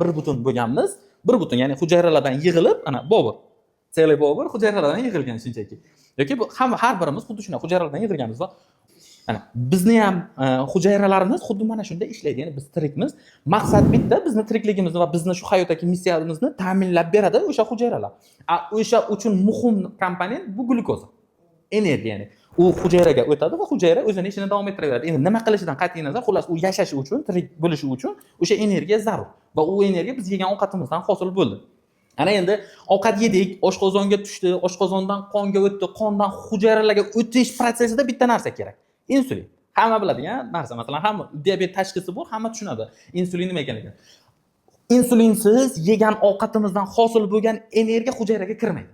bir butun bo'lganmiz. Bir butun, ya'ni hujayralardan yig'ilib, ana bobur. Celly bobur hujayralardan yig'ilgan shunchaki. Yoki bu har birimiz xuddi shunday hujayralardan yig'ilganmiz va ana bizni ham hujayralarimiz xuddi mana shunday ishlaydi. Ya'ni biz tirikmiz. Maqsad bitta, bizni tirikligimizni va bizni shu hayotdagi missiyamizni ta'minlab beradi o'sha hujayralar. O'sha uchun muhim komponent bu glyukoza. Energiya, ya'ni u hujayraga o'tadi va hujayra o'zini ishini davom ettiraveradi. Endi nima qilishidan qat'iy nazar, xullas u yashashi uchun, tirik bo'lishi uchun o'sha energiya zarur va u energiya biz yegan ovqatimizdan hosil bo'ldi. Ana endi ovqat yedik, oshqozonga tushdi, oshqozondan qonga o'tdi, qondan hujayralarga o'tish prosesida bitta narsa kerak. Insulin. Hamma biladigan narsa, masalan, hamma diabet tashxisi bor, hamma tushunadi. Insulin nima ekanligini. Insulinsiz yegan ovqatimizdan hosil bo'lgan energiya hujayraga kirmaydi.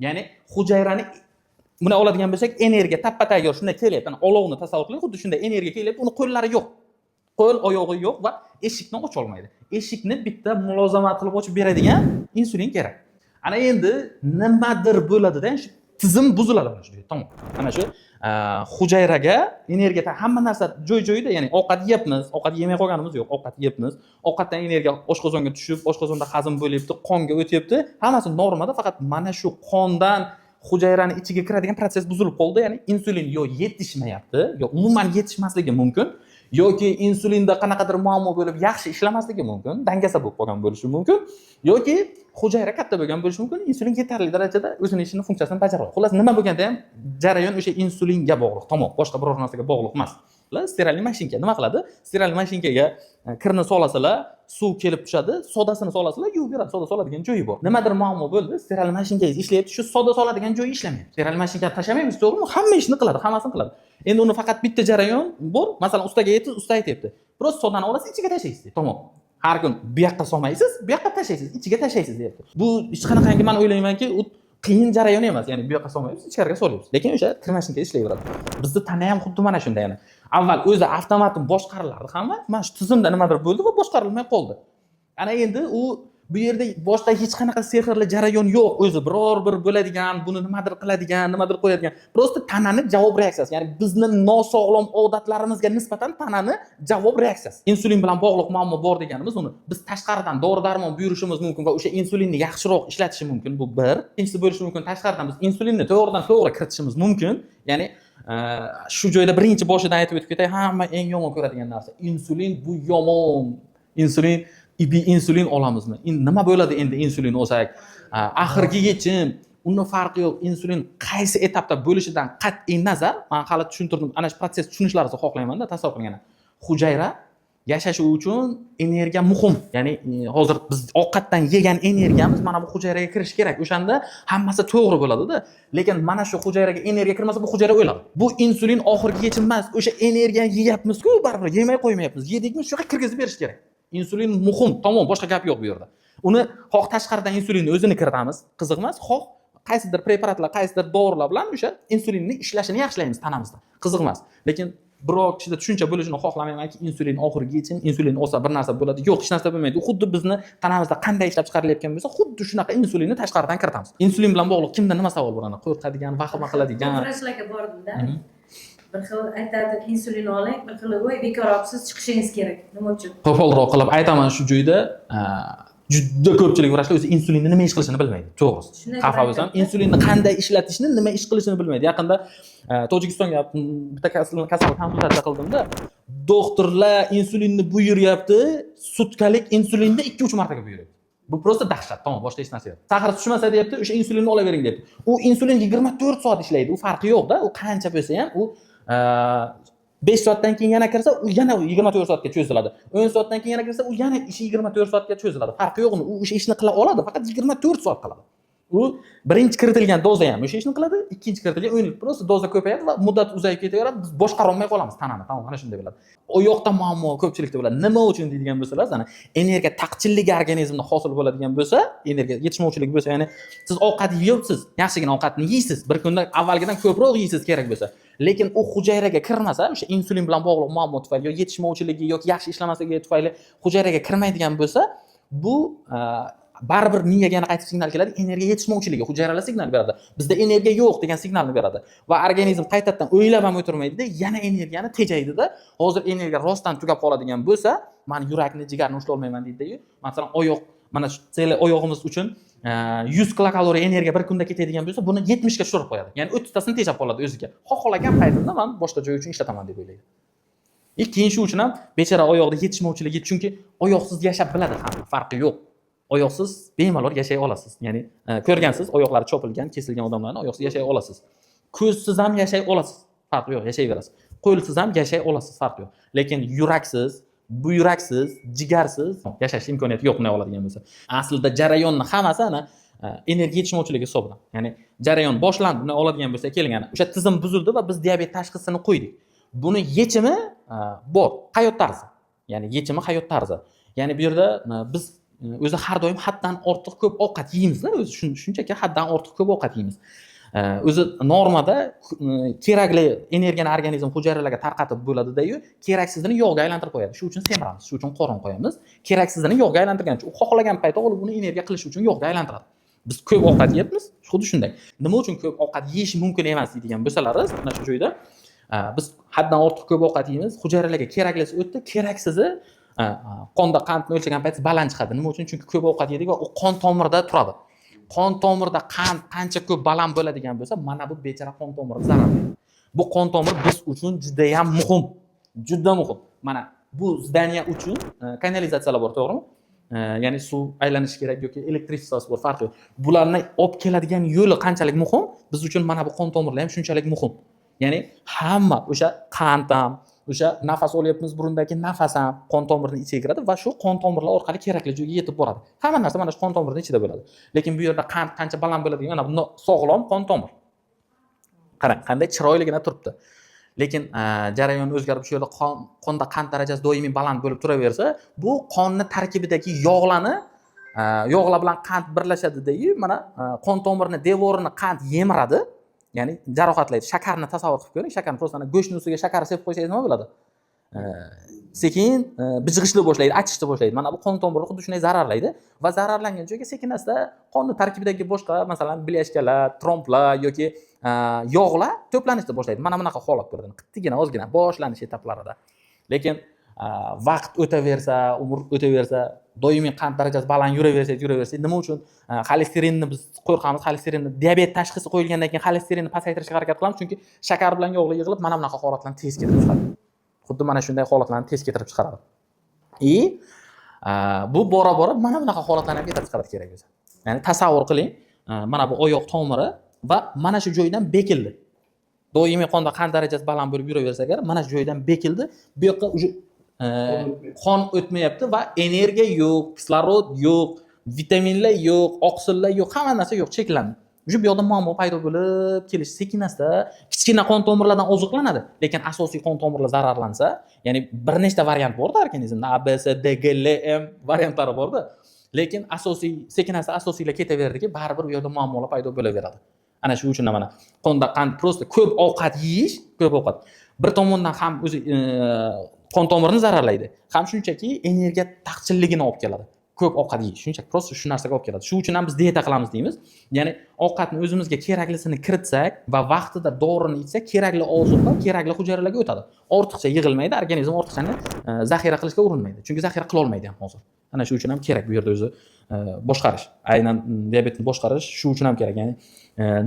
Ya'ni hujayrani buni oladigan bo'lsak, energiya tappa-tayyor shunday kelyapti. Olovni tasavvur qiling, xuddi shunday energiya kelyapti, uni qo'llari yo'q. Qo'l, oyog'i yo'q va eshikni ocha olmaydi. Eshikni bitta mulozamat qilib ochib beradigan insulin kerak. Ana endi nimadir bo'ladi-da, shu tizim buziladi mana shu. Tamom. Mana shu hujayraga energiya, hamma narsa joy-joyida, ya'ni ovqat yeyapmiz, ovqat yemay qolganimiz yo'q, ovqat yeyapmiz. Ovqatdan energiya oshqozonga tushib, oshqozonda hazm bo'lyapti, qonga o'tyapti. Hammasi normada, faqat mana shu qondan hujayrani ichiga kiradigan proses buzilib qoldi. Ya'ni insulin yo yetishmayapti, yo umuman yetishmasligi mumkin, yoki insulinda qanaqadir muammo bo'lib yaxshi ishlamasligi mumkin, dangasa bo'lib qolgan bo'lishi mumkin, yoki hujayra katta bo'lgan bo'lishi mumkin, insulin yetarli darajada o'zining ishini, funksiyasini bajaradi. Xullas, nima bo'lganda ham jarayon o'sha insulinga bog'liq, tamom, boshqa biror narsaga bog'liq emas. Sterilniy mashinka nima qiladi? Sterilniy mashinkaga kirni solasalar, suv kelib tushadi, sodasini solasalar, yuvib beradi. Soda soladigan joyi bor. Nimadir muammo bo'ldi, sterilniy mashinkangiz ishlayapti, shu soda soladigan joyi ishlamayapti. Sterilniy mashinkani tashlamaymiz, to'g'rimi? Hamma ishni qiladi, hammasini qiladi. Endi uni faqat bitta jarayon bor. Masalan, ustaga aytdi, usta aytibdi. Biroz sodani olasiz, ichiga tashlaysiz. Tamom. Har kun bu yoqqa solmaysiz, bu yoqqa tashlaysiz, ichiga tashlaysiz deyapti. Bu hech qanaqangi men o'ylaymanki, u qiyin jarayon emas. Ya'ni bu yoqqa solmaysiz, ichkariga solyapsiz. Lekin o'sha kirmashinka ishlayveradi. Bizda tana ham xuddi mana shunday yana. Avval o'zi avtomatik boshqarilardi hamma. Mana shu tizimda nimadir bo'ldi va boshqarilmay qoldi. Ana endi u bu yerda boshda hech qanaqa sehrli jarayon yo'q. O'zi biror bir bo'ladigan, buni nimadir qiladigan, nimadir qo'yadigan. Prosta tanani javob reaksiyasi. Ya'ni bizning nosog'lom odatlarimizga nisbatan tanani javob reaksiyasi. Insulin bilan bog'liq muammo bor deganimiz, uni biz tashqaridan dori-darmon buyurishimiz mumkin va o'sha insulinni yaxshiroq ishlatishi mumkin. Bu bir. Ikkinchisi bo'lishi mumkin, tashqaridan biz insulinni to'g'ridan-to'g'ri kiritishimiz mumkin. Ya'ni shu joyda birinchi boshidan aytib o'tib ketay, hamma eng yomon ko'radigan narsa insulin bu yomon. Insulin olamizmi? Nima bo'ladi endi insulin olsak? Oxirgi yechim, uni farqi yo'q. Insulin qaysi etapda bo'lishidan qat'iy nazar, men hali tushuntirdim. Ana shu proses tushunishlaringizni xohlayman-da, tasavvur qiling. Hujayra yashashi uchun energiya muhim. Ya'ni hozir biz ovqatdan yegan energiyamiz mana bu hujayraga kirish kerak. O'shanda hammasi to'g'ri bo'ladi-da. Lekin mana shu hujayraga energiya kirmasa, bu hujayra o'ladi. Bu insulin oxirgi yechim emas. O'sha energiyani yeyapmiz-ku, baribir yemay qo'ymayapmiz. Yedikmi, shu yoqqa kirgizib berish kerak. Insulin muhim, tamom, boshqa gap yo'q bu yerda. Uni xoh tashqaridan insulinni o'zini kiritamiz, qiziq emas, xoh qaysidir preparatlar, qaysidir dorilar bilan o'sha insulinni ishlashini yaxshilaymiz tanamizda. Qiziq emas. Lekin biror kishida tushuncha bo'lishini xohlamaymanki, insulin oxirgi yechim, insulin olsa bir narsa bo'ladi. Yo'q, hech narsa bo'lmaydi. Xuddi bizni tanamizda qanday ishlab chiqarilayotgan bo'lsa, xuddi shunaqa insulinni tashqaridan kiritamiz. Insulin bilan bog'liq kimda nima savol bor? Ana qo'rqadigan, vahima qiladigan. Vrachlarga bordimda. Bir xil aytadi, insulin oling, bir xil voy bekorobsiz chiqishingiz kerak. Nima uchun? Qo'polroq qilib aytaman, shu joyda juda ko'pchilik vrachlar o'zi insulinni nima ish qilishini bilmaydi. To'g'risi. Xafa bo'lsam, insulinni qanday ishlatishni, nima ish qilishini bilmaydi. Yaqinda Tojikistonga bitta kasallik konsultatsiya qildimda, doktorlar insulinni buyuryapti, sutkalik insulinni 2-3 martaga buyuryapti. Bu prosta dahshat. Tamom, boshqa hech narsa yo'q. Sahar tushmasa deyapti, o'sha insulinni olavering deyapti. U insulin 24 soat ishlaydi. U farqi yo'q-da. U qancha bo'lsa ham u 5 soatdan keyin yana kirsa, u yana 24 soatga cho'ziladi. 10 soatdan keyin yana kirsa, u yana ishi 24 soatga cho'ziladi. Farqi yo'q uni. U o'sha ishni qila oladi, faqat 24 soat qiladi. U birinchi kiritilgan doza ham o'sha ishni qiladi, ikkinchi kiritilgan o'yin prosta doza ko'payadi va muddat uzayib ketaveradi. Biz boshqara olmay qolamiz tanani. Tamom, mana shunday bo'ladi. O yoqda muammo ko'pchilikda bo'ladi. Nima uchun deydigan bo'lsalar, ana energiya taqchilligi organizmda hosil bo'ladigan bo'lsa, energiya yetishmovchiligi bo'lsa, ya'ni siz ovqat yeyapsiz, yaxshigina ovqatni yeysiz, bir kunda avvalgidan ko'proq yeysiz kerak bo'lsa, lekin u hujayraga kirmasa, o'sha insulin bilan bog'liq muammo tufayli yoki yetishmovchiligi yoki yaxshi ishlamasligi tufayli hujayraga kirmaydigan bo'lsa, bu baribir miyaga yana qaytib signal keladi, energiya yetishmovchiligi, hujayralar signal beradi. Bizda energiya yo'q degan signalni beradi va organizm qaytadan o'ylab ham o'tirmaydi-da, yana energiyani tejaydi-da. Hozir energiya rostdan tugab qoladigan bo'lsa, men yurakni, jigarni ushlay olmayman deydi-yu. Masalan, oyoq, mana shu chelak oyog'imiz uchun 100 kilokaloriya energiya bir kunda ketadigan bo'lsa, buni 70 ga tushirib qo'yadi. Ya'ni 30 tasini tejab qoladi o'ziga. Xohlagan paytimda men boshqa joy uchun ishlataman deb o'ylaydi. Keyin shu uchun ham bechara oyoqda yetishmovchiligi, chunki oyoqsiz yashab biladi hamma, farqi yo'q. Oyoqsiz bemalol yashay olasiz. Ya'ni ko'rgansiz, oyoqlari chopilgan, kesilgan odamlarni oyoqsiz yashay olasiz. Ko'zsiz ham yashay olasiz, farqi yo'q, yashayverasiz. Qo'lsiz ham yashay olasiz, farqi yo'q. Lekin yuraksiz, buyraksiz, jigarsiz yashash imkoniyati yo'q bunday oladigan bo'lsa. Aslida jarayonni hammasi ana energiya yetishmovchiligi hisobidan. Ya'ni jarayon boshlandi, bunday oladigan bo'lsa, keling ana o'sha tizim buzildi va biz diabet tashxisini qo'ydik. Buni yechimi bor, hayot tarzi. Ya'ni yechimi hayot tarzi. Ya'ni bu yerda biz o'zi har doim haddan ortiq ko'p ovqat yeymiz-da, o'zi shunchaki haddan ortiq ko'p ovqat yeymiz. O'zi normada kerakli energiyani organizm hujayralarga tarqatib bo'ladi-da-yu, keraksizini yog'ga aylantirib qo'yadi. Shu uchun semiramiz, shu uchun qorin qo'yamiz. Keraksizini yog'ga aylantirgancha u xohlagan paytda olib uni energiya qilish uchun yog'ga aylantiradi. Biz ko'p ovqat yeyapmiz, xuddi shunday. Nima uchun ko'p ovqat yeyish mumkin emas deydigan bo'lsalaringiz, mana shu joyda biz haddan ortiq ko'p ovqat yeymiz, hujayralarga keraklisi o'tdi, keraksizi qonda qandni o'lchagan payt baland chiqadi. Nima uchun? Chunki ko'p ovqat yedik va u qon tomirida turadi. Qon tomirida qand qancha ko'p baland bo'ladigan bo'lsa, mana bu bechara qon tomiri zararli. Bu qon tomir biz uchun juda ham muhim. Juda muhim. Mana bu zdaniya uchun kanalizatsiyalar bor, to'g'rimi? Ya'ni suv aylanishi kerak yoki elektrifikatsiya bor, farqi yo'q. Bularni olib keladigan yo'li qanchalik muhim, biz uchun mana bu qon tomirlar ham shunchalik muhim. Ya'ni hamma o'sha qand ham, o'sha nafas olyapmiz, burundagi nafas ham qon tomirning ichiga kiradi va shu qon tomirlar orqali kerakli joyga yetib boradi. Hamma narsa mana shu qon tomirning ichida bo'ladi. Lekin bu yerda qand qancha baland bo'ladigan, mana bu sog'lom qon tomir. Qarang, qanday chiroyligina turibdi. Lekin jarayon o'zgarib shu yerda qonda qand darajasi doimiy baland bo'lib turaversa, bu qonni tarkibidagi yog'lar bilan qand birlashadi-da-yu, mana qon tomirni devorini qand yemiradi. Ya'ni jarohatlaydi. Shakarni tasavvur qilib ko'ring. Shakarni просто go'shtning ustiga shakar sepib qo'ysangiz nima bo'ladi? Sekin bijg'ishli boshlaydi, achishni boshlaydi. Mana bu qon tomirni xuddi shunday zararlaydi va zararlangan joyga sekin-asta qonni tarkibidagi boshqa, masalan, bilyashkalar, tromblar yoki yog'lar to'planishni boshlaydi. Mana bunaqa holat ko'rdim. Qittigina, ozgina boshlanish etaplarida. Lekin vaqt o'taversa, umr o'taversa, doimiy qand darajasi baland yuraversa, nima uchun xolesterinni biz qo'rqamiz? Xolesterinni diabet tashxisi qo'yilgandan keyin xolesterinni pasaytirishga harakat qilamiz, chunki shakar bilan yog'lar yig'ilib mana bunaqa holatlarni tez keltirib chiqaradi. Xuddi mana shunday holatlarni tez keltirib chiqaradi. Bu bora-bora mana bunaqa holatlarni ham keltirib chiqaradi kerak bo'lsa. Ya'ni tasavvur qiling, mana bu oyoq tomiri va mana shu joydan bekildi. Doimiy qonda qand darajasi baland bo'lib yuraversa agar, mana shu joydan bekildi, bu yoqqa qon o'tmayapti va energiya yo'q, kislorod yo'q, vitaminlar yo'q, oqsillar yo'q, hamma narsa yo'q, cheklandi. Shu bu yoqda muammo paydo bo'lib kelish sekin-asta kichkina qon tomirlardan oziqlanadi, lekin asosiy qon tomirlar zararlansa, ya'ni bir nechta variant bor-da organizmda, A, B, C, D, G, L, M variantlari bor-da. Lekin asosiy sekin-asta asosiylar ketaverdiki, baribir bu yoqda muammolar paydo bo'laveradi. Ana shu uchun mana qonda qand prosta ko'p ovqat yeyish, ko'p ovqat bir tomondan ham o'zi qon tomirini zararlaydi, ham shunchaki energiya taqchilligini olib keladi. Ko'p ovqat yeyish shunchaki prosta shu narsaga olib keladi. Shu uchun ham biz dieta qilamiz deymiz. Ya'ni ovqatni o'zimizga keraklisini kiritsak va vaqtida dorini ichsak, kerakli ozuqa kerakli hujayralarga o'tadi. Ortiqcha yig'ilmaydi, organizm ortiqchani zaxira qilishga urinmaydi. Chunki zaxira qila olmaydi ham hozir. Ana shu uchun ham kerak bu yerda o'zi boshqarish. Aynan diabetni boshqarish shu uchun ham kerak. Ya'ni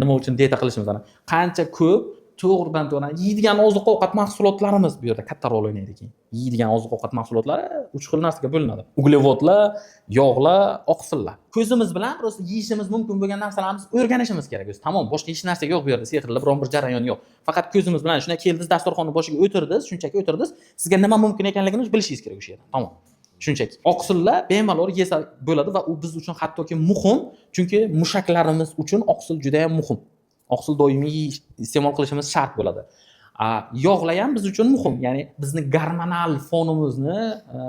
nima uchun dieta qilishimiz, ana qancha ko'p to'g'ridan to'g'ri yeydigan oziq-ovqat mahsulotlarimiz bu yerda katta rol o'ynaydi keyin. Yeydigan oziq-ovqat mahsulotlari 3 xil narsaga bo'linadi. Uglevodlar, yog'lar, oqsillar. Ko'zimiz bilan prosta yeyishimiz mumkin bo'lgan narsalarimiz o'rganishimiz kerak o'zi. Tamom, boshqa hech narsa yo'q bu yerda, sehrli biron bir jarayon yo'q. Faqat ko'zimiz bilan shunday keldingiz, dasturxonning boshiga o'tirdingiz, shunchaki o'tirdingiz, sizga nima mumkin ekanligini bilishingiz kerak o'sha yerda. Tamom. Shunchaki oqsillar bemalol yesa bo'ladi va u biz uchun hattoki muhim, chunki mushaklarimiz uchun oqsil juda ham muhim. Oqsil doimiy iste'mol qilishimiz shart bo'ladi. Yog'lar ham biz uchun muhim. Ya'ni bizni gormonal fonimizni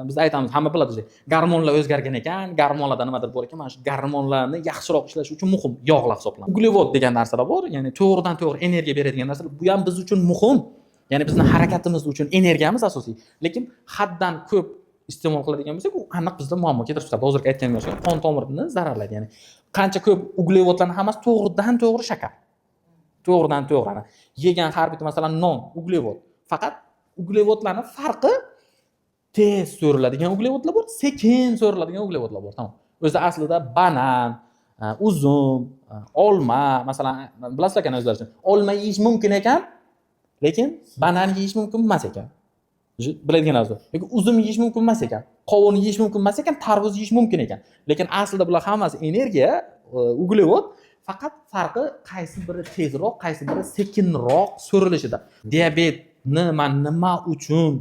biz aytamiz, hamma biladi, gormonlar o'zgargan ekan, gormonlarda nimadir bor ekan, mana shu gormonlarni yaxshiroq ishlash uchun muhim yog'lar hisoblanadi. Uglevod degan narsalar bor, ya'ni to'g'ridan to'g'ri energiya beradigan narsalar, bu ham biz uchun muhim. Ya'ni bizning harakatimiz uchun energiyamiz asosiy. Lekin haddan ko'p iste'mol qiladigan bo'lsak, u aniq bizda muammo keltirib chiqadi. Hozirgi aytganim o'xshagan qon tomirini zararlaydi. Ya'ni qancha ko'p uglevodlarning hammasi to'g'ridan to'g'ri shakar. To'g'ridan to'g'ri. Yegan har bitta masalan non, uglevod. Faqat uglevodlarning farqi tez so'riladigan uglevodlar bor, sekin so'riladigan uglevodlar bor. Tamom. O'zi aslida banan, uzum, olma, masalan, bilasizlar ekan o'zlari. Olma yeyish mumkin ekan, lekin banan yeyish mumkin emas ekan. Biladigan narsa. Yoki uzum yeyish mumkin emas ekan, qovun yeyish mumkin emas ekan, tarvuz yeyish mumkin ekan. Lekin aslida bular hammasi energiya, uglevod. Faqat farqi qaysi biri tezroq, qaysi biri sekinroq so'rilishida. Diabetni nima uchun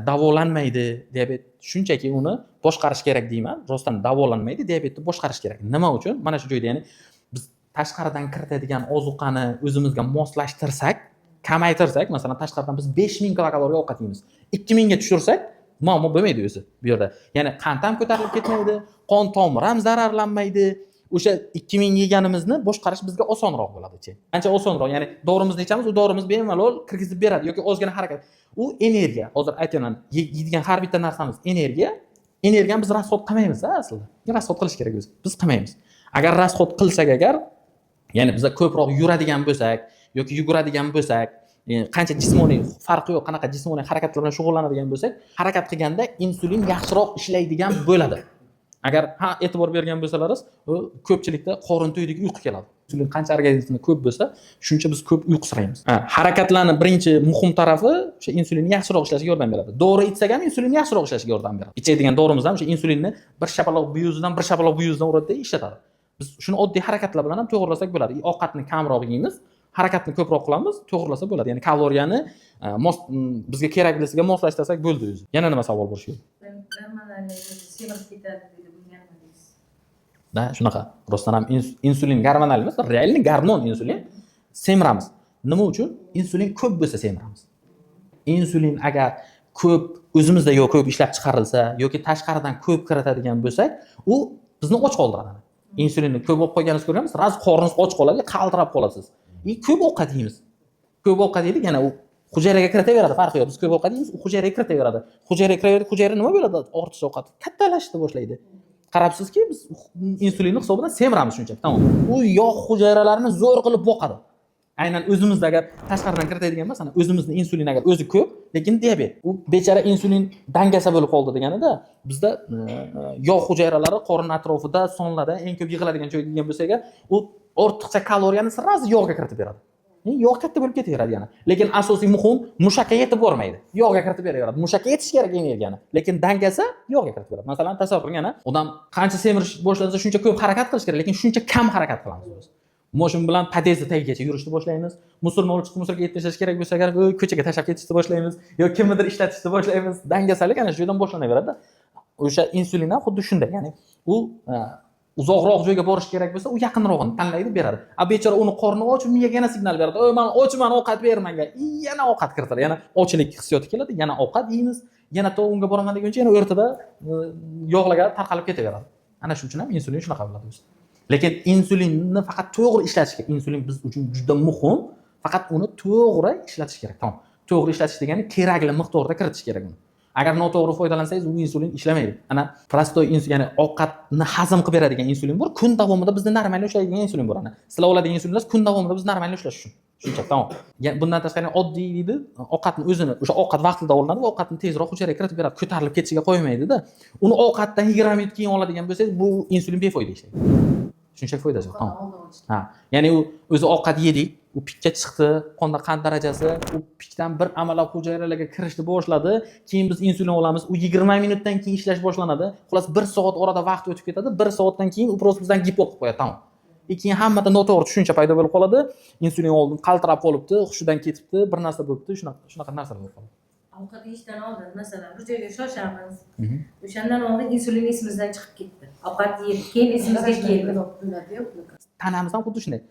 davolanmaydi? Diabet shunchaki uni boshqarish kerak deyman. Rostdan davolanmaydi, diabetni boshqarish kerak. Nima uchun? Mana shu joyda, ya'ni biz tashqaridan kiritadigan ozuqani o'zimizga moslashtirsak, kamaytirsak, masalan, tashqaridan biz 5000 kilokaloriya ovqat yeymiz. 2000 ga tushirsak, muammo bo'lmaydi o'zi bu yerda. Ya'ni qand ham ko'tarilib ketmaydi, qon tomiri ham zararlanmaydi. O'sha 2000 yeganimizni boshqarish bizga osonroq bo'ladi-chi. Ancha osonroq. Ya'ni dorimizni ichamiz, u dorimiz bemalol kirgizib beradi yoki ozgina harakat. U energiya. Hozir aytaman, yeydigan har bitta narsamiz energiya. Energiyani biz rasxod qilmaymiz aslida. Rasxod qilish kerak o'zi. Biz qilmaymiz. Agar rasxod qilsak agar, ya'ni biz ko'proq yuradigan bo'lsak yoki yuguradigan bo'lsak, qancha jismoniy farqi yo'q, qanaqa jismoniy harakatlar bilan shug'ullanadigan bo'lsak, harakat qilganda insulin yaxshiroq ishlaydigan bo'ladi. Agar e'tibor bergan bo'lsalaringiz, ko'pchilikda qorin to'ydek uyqu keladi. Insulin qancha organizmda ko'p bo'lsa, shuncha biz ko'p uyqusiraymiz. Harakatlarning birinchi muhim tarafi o'sha insulin yaxshiroq ishlashiga yordam beradi. Dori ichsak ham insulin yaxshiroq ishlashiga yordam beradi. Ichadigan dorimiz ham o'sha insulinni bir shapaloq bu yuzidan bir shapaloq bu yuzidan uradida ishlatadi. Biz shuni oddiy harakatlar bilan ham to'g'irlasak bo'ladi. Ovqatni kamroq yeymiz, harakatni ko'proq qilamiz, to'g'irlasa bo'ladi. Ya'ni kaloriyani bizga keraklisiga moslashtirsak bo'ldi o'zi. Yana nima savol bor shu? Da, shunaqa. Rostdan ham insulin gormonal emas, realni gormon insulin. Semiramiz. Nima uchun? Insulin ko'p bo'lsa semiramiz. Insulin agar ko'p o'zimizda yo'q ko'p ishlab chiqarilsa yoki tashqaridan ko'p kiritadigan bo'lsak, u bizni och qoldiradi. Insulinni ko'p olib qo'yganingizni ko'rganmiz, raz qorningiz och qoladi, qaltirab qolasiz. Ko'p ovqat yeymiz. Ko'p ovqat yedik, yana u hujayraga kiritaveradi, farqi yo'q. Biz ko'p ovqat yeymiz, u hujayraga kiritaveradi. Hujayraga kiraveradi, hujayra nima bo'ladi? Ortiqcha ovqat kattalashishni boshlaydi. Qarabsizki, biz insulinni hisobidan semiramiz shunchaki. Tamom. U yog' hujayralarini zo'r qilib boqadi. Aynan o'zimizda agar tashqaridan kiritadigan emas, o'zimizning insulin agar o'zi ko'p, lekin diabet. U bechara insulin dangasa bo'lib qoldi deganida, bizda yog' hujayralari qorin atrofida, sonlarda eng ko'p yig'iladigan joy degan bo'lsa agar, u ortiqcha kaloriyani sirasi yog'ga kiritib beradi. Yog' katta bo'lib ketaveradi yana. Lekin asosiy muhim mushakka yetib bormaydi. Yog'ga kiritib beraveradi. Mushakka yetish kerak energiyani. Lekin dangasa yog'ga kiritib beradi. Masalan, tasavvur qiling, odam qancha semirish boshlasa shuncha ko'p harakat qilish kerak, lekin shuncha kam harakat qilamiz biz. Moshin bilan podyezdga tagigacha yurishni boshlaymiz. Musorni olib chiqib musorga yetkazish kerak bo'lsa agar ko'chaga tashlab ketishni boshlaymiz yoki kimnidir ishlatishni boshlaymiz. Dangasalik ana shu yerdan boshlanaveradi. O'sha insulin ham xuddi shunday. Ya'ni u uzoqroq joyga borish kerak bo'lsa, u yaqinrog'ini tanlaydi, beradi. Bechora uni qorni och, miyaga yana signal beradi. Men ochman, ovqat ber menga. Yana ovqat kiritadi. Yana ochlik hissiyoti keladi, yana ovqat yeymiz. Yana unga boraman deguncha yana o'rtada yog'larga tarqalib ketaveradi. Ana shuning uchun ham insulin shunaqa bo'ladi o'zi. Lekin insulinni faqat to'g'ri ishlatish kerak. Insulin biz uchun juda muhim. Faqat uni to'g'ri ishlatish kerak. Tamom. To'g'ri ishlatish degani kerakli miqdorda kiritish kerak uni. Agar noto'g'ri foydalansangiz, u insulin ishlamaydi. Ana prostoy insulin, ya'ni ovqatni hazm qilib beradigan insulin bor. Kun davomida bizni normal ishlaydigan insulin bor. Ana sizlar oladigan insulinlar kun davomida bizni normal ishlash uchun. Shuncha, tamom. Ya'ni bundan tashqari oddiy deydi, ovqatni o'zini o'sha ovqat vaqtida olinadi va ovqatni tezroq hujayraga kiritib beradi, ko'tarilib ketishiga qo'ymaydi-da. Uni ovqatdan 20 minut keyin oladigan bo'lsangiz, bu insulin befoyda ishlaydi. Shunchaki foydasi yo'q. Tamom. Ya'ni u o'zi ovqat yedik, u pikka chiqdi, qonda qand darajasi, u pikdan bir amallab hujayralarga kirishni boshladi, keyin biz insulin olamiz, u 20 minutdan keyin ishlash boshlanadi. Xullas 1 soat orada vaqt o'tib ketadi, 1 soatdan keyin u prosta bizdan gipo qilib qo'yadi, tamom. Keyin hammada noto'g'ri tushuncha paydo bo'lib qoladi. Insulin oldim, qaltirab qolibdi, hushidan ketibdi, bir narsa bo'libdi, shunaqa narsalar bo'lib qoladi. Ovqat yeyishdan oldin, masalan, bir joyga shoshamiz. O'shandan oldin insulin esimizdan chiqib ketdi. Ovqat yedik, keyin esimizga keldi. Tanamizdan xuddi shunday.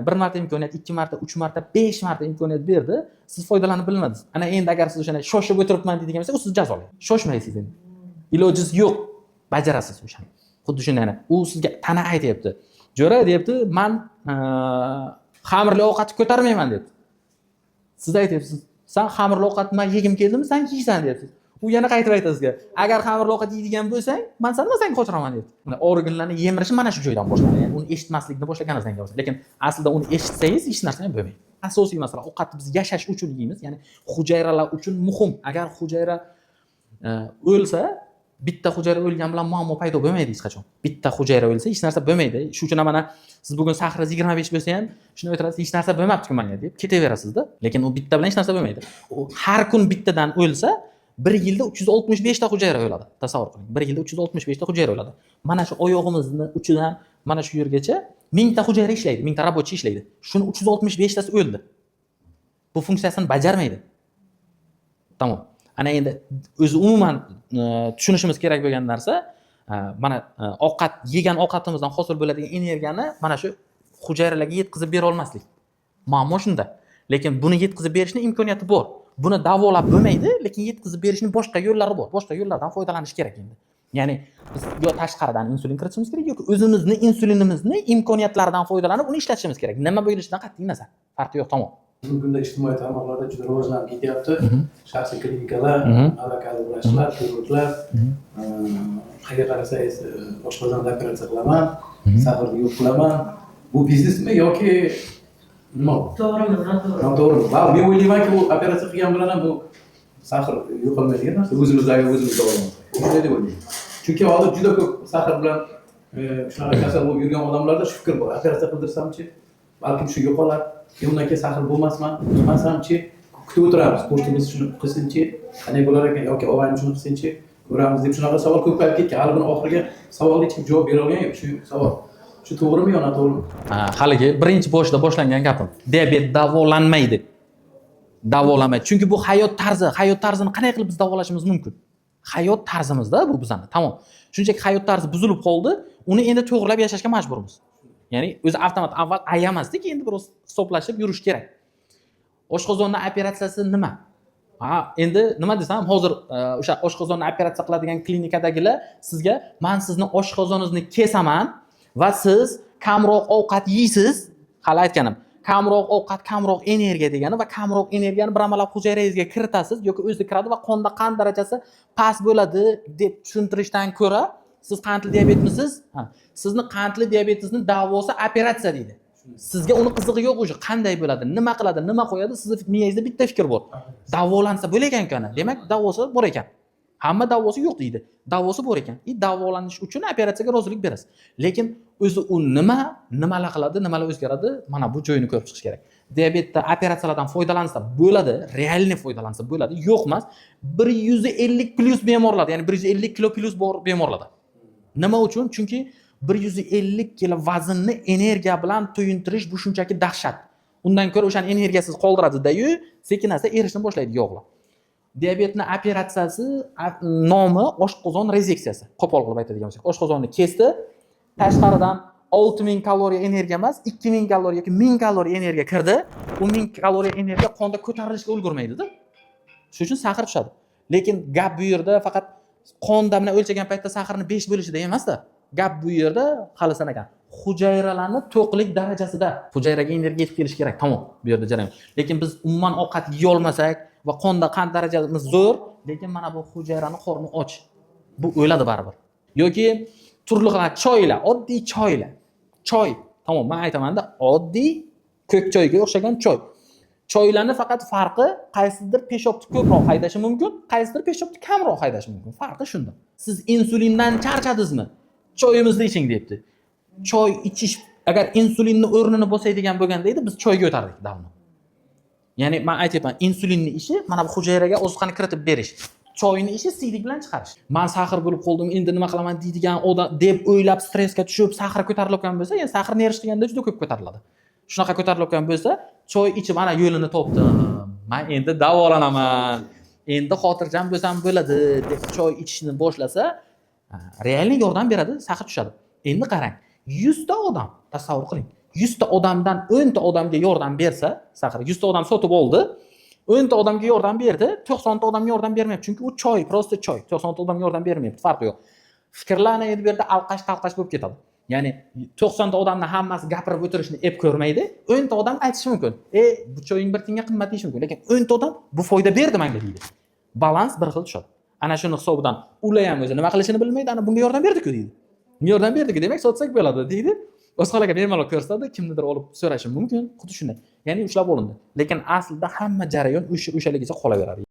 Bir marta imkoniyat, 2 marta, 3 marta, 5 marta imkoniyat berdi. Siz foydalanib bilmadingiz. Ana endi agar siz o'shani shoshib o'tiribman deydigan bo'lsa, u sizni jazolaydi. Shoshmaysiz endi. Ilojingiz yo'q, bajarasiz o'shani. Xuddi shunday. U sizga tana aytayapti. Jo'ra deyapti, men xamirli ovqatni ko'tarmayman deyapti. Siz aytayapsiz, sen xamirli ovqatni men yegim keldimi, sen yeysan deyapsiz. U yana qaytib aytadi sizga, agar xamirli ovqat yeydigan bo'lsang, men seni senga qochiraman deyapti. Organlarni yemirish mana shu joydan boshlanadi. Ya'ni uni eshitmaslikni boshlaganingizdan keyin. Lekin aslida uni eshitsangiz hech narsa ham bo'lmaydi. Asosiy masala ovqatni biz yashash uchun yeymiz, ya'ni hujayralar uchun muhim. Agar hujayra o'lsa bitta hujayra o'lgani bilan muammo paydo bo'lmaydi hech qachon. Bitta hujayra o'lsa hech narsa bo'lmaydi. Shuning uchun mana siz bugun sahringiz 25 bo'lsa ham shuni aytasiz, hech narsa bo'lmabdi-ku menga deb ketaverasizda. Lekin u bitta bilan hech narsa bo'lmaydi. U har kun bittadan o'lsa 1 yilda 365 ta hujayra o'ladi. Tasavvur qiling. 1 yilda 365 ta hujayra o'ladi. Mana shu oyog'imizni uchidan mana shu yergacha 1000 ta hujayra ishlaydi, 1000 ta rabochiy ishlaydi. Shuni 365 tasi o'ldi. Bu funksiyasini bajarmaydi. Tamom. Ana endi o'zi umuman tushunishimiz kerak bo'lgan narsa, mana ovqat yegan ovqatimizdan hosil bo'ladigan energiyani mana shu hujayralarga yetkazib bera olmaslik. Muammo shunda. Lekin buni yetkazib berishning imkoniyati bor. Buni davolab bo'lmaydi, lekin yetkazib berishning boshqa yo'llari bor. Boshqa yo'llardan foydalanish kerak endi. Ya'ni biz yo tashqaridan insulin kiritishimiz kerak yoki o'zimizni insulinimizni imkoniyatlaridan foydalanib uni ishlatishimiz kerak. Nima bo'lishidan qat'iy nazar. Farqi yo'q, tamom. Bugungi kunda ijtimoiy tarmoqlarda juda rivojlanib ketyapti. Shaxsiy klinikalar, malakali vrachlar, xirurglar, qayerga qarasangiz oshqozonda operatsiya qilaman, sahrni yo'q qilaman. Bu biznesmi yoki nima? To'g'rimi, noto'g'ri? To'g'ri. Va men o'ylaymanki, bu operatsiya qilgan bilan ham bu sahr yo'qolmaydigan narsa, o'zimizdagi o'zimiz davolamiz. Shunday deb o'ylayman. Chunki hozir juda ko'p sahr bilan shunaqa kasal bo'lib yurgan odamlarda shu fikr bor. Operatsiya qildirsamchi, balkim shu yo'qolar. Undan keyin sahr bo'lmasman, qilmasamchi, kutib o'tiramiz. Qo'shnimiz shuni qilsinchi, qanday bo'lar ekan yoki og'aynim shuni qilsinchi, ko'ramiz deb shunaqa savol ko'payib ketgan. Hali buni oxiriga savolga hech kim javob bera olgan yo'q. Shu savol. Shu to'g'rimi yo noto'g'rimi? Haligi birinchi boshida boshlangan gapim. Diabet davolanmaydi. Davolanmaydi. Chunki bu hayot tarzi. Hayot tarzini qanday qilib biz davolashimiz mumkin? Hayot tarzimizda bu bizani. Tamom. Shunchaki hayot tarzi buzilib qoldi, uni endi to'g'rilab yashashga majburmiz. Ya'ni o'zi avtomat avval ayamasdik, endi biroz hisoblashib yurish kerak. Oshqozonni operatsiyasi nima? Endi nima desam, hozir o'sha oshqozonni operatsiya qiladigan klinikadagilar sizga men sizni oshqozoningizni kesaman va siz kamroq ovqat yeysiz, hali aytganim, kamroq ovqat, kamroq energiya degani va kamroq energiyani bir amalab hujayrangizga kiritasiz yoki o'zi kiradi va qonda qand darajasi past bo'ladi deb tushuntirishdan ko'ra, siz qandli diabetmisiz? Sizni qandli diabetingizni davosi operatsiya deydi. Sizga uni qizig'i yo'q o'sha. Qanday bo'ladi, nima qiladi, nima qo'yadi, sizni miyangizda bitta fikr bor. Davolansa bo'lar ekan-ku, demak davosi bor ekan. Hamma davosi yo'q deydi. Davosi bor ekan. Davolanish uchun operatsiyaga rozilik berasiz. Lekin o'zi u nimalar qiladi, nimalar o'zgaradi, mana bu joyini ko'rib chiqish kerak. Diabetda operatsiyalardan foydalansa bo'ladi, realniy foydalansa bo'ladi, yo'q emas. 150 plus bemorlar, ya'ni 150 kilo plus bor bemorlarda. Nima uchun? Chunki 150 kilo vaznni energiya bilan to'yintirish bu shunchaki dahshat. Undan ko'ra o'shani energiyasiz qoldiradi-da-yu, sekin-asta erishni boshlaydi yog'lar. Diabetni operatsiyasi nomi oshqozon rezeksiyasi. Qo'pol qilib aytadigan bo'lsak, oshqozonni kesdi, tashqaridan 6000 kaloriya energiya emas, 2000 kaloriya yoki 1000 kaloriya energiya kirdi. U 1000 kaloriya energiya qonda ko'tarilishga ulgurmaydi-da. Shuning uchun sahr tushadi. Lekin gap bu yerda faqat qonda bilan o'lchagan paytda sahrni 5 bo'lishida emas-da. Gap bu yerda hali sanagan hujayralarni to'qlik darajasida hujayraga energiya yetib kelish kerak. Tamom, bu yerda jarayon. Lekin biz umuman ovqat yeya olmasak va qonda qand darajamiz zo'r, lekin mana bu hujayrani qorni och. Bu o'ladi baribir. Yoki turli xil choylar, oddiy choylar. Choy, tamom, men aytaman-da, oddiy ko'k choyga o'xshagan choy. Choylarni faqat farqi qaysidir peshobni ko'proq haydashi mumkin, qaysidir peshobni kamroq haydashi mumkin. Farqi shunda. Siz insulindan charchadingizmi? Choyimizni iching debdi. Choy ichish agar insulinni o'rnini bosaydigan bo'lganda edi, biz choyga o'tardik davno. Ya'ni men aytayapman, insulinni ishi mana bu hujayraga oziqani kiritib berish. Choyni ishi siydik bilan chiqarish. Men sahr bo'lib qoldim, endi nima qilaman deydigan odam deb o'ylab stressga tushib, sahr ko'tarilgan bo'lsa, ya'ni sahrni erish qilganda juda ko'p ko'tariladi. Shunaqa ko'tarilgan bo'lsa, choy ichib ana yo'lini topdim. Men endi davolanaman. Endi xotirjam bo'lsam bo'ladi deb choy ichishni boshlasa, realniy yordam beradi, sahr tushadi. Endi qarang, 100 ta odam tasavvur qiling. 100 ta odamdan 10 ta odamga yordam bersa, sahr 100 ta odam sotib oldi, 10 ta odamga yordam berdi, 90 ta odamga yordam bermayapti. Chunki u choy, prosta choy. 90 ta odamga yordam bermayapti, farqi yo'q. Fikrlarni endi bu yerda alqash-talqash bo'lib ketadi. Ya'ni 90 ta odamning hammasi gapirib o'tirishni ep ko'rmaydi. 10 ta odam aytishi mumkin. Bu choying 1 tiyinga qimmat deyish mumkin, lekin 10 ta odam bu foyda berdi menga deydi. Balans bir xil tushadi. Ana shuni hisobidan ular ham o'zi nima qilishini bilmaydi, ana bunga yordam berdi-ku deydi. Yordam berdi-ku, demak sotsak bo'ladi deydi. Boshqalarga bemalol ko'rsatadi, kimnidir olib so'rashi mumkin, xuddi shunday. Ya'ni ushlab olindi. Lekin aslida hamma jarayon o'shaligicha qolaveradi.